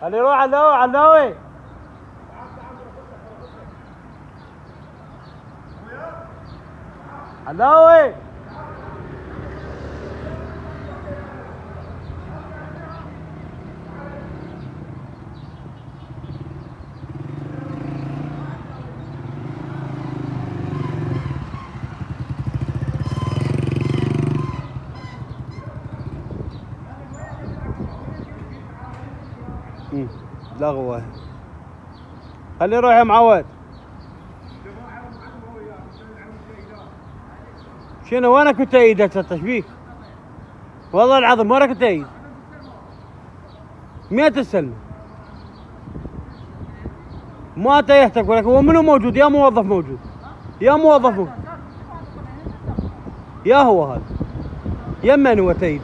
خليه يروح على الناوي. علاوي لغوه. خليه يروح يا معود. شنو وينك كنت ايد ايش بيك؟ والله العظيم وينك كنت ايد؟ 100 السلمة ما تيهتك. ولك هو منو موجود؟ يا موظف موجود، يا موظف موجود، يا هو هذا يمن هو تيد.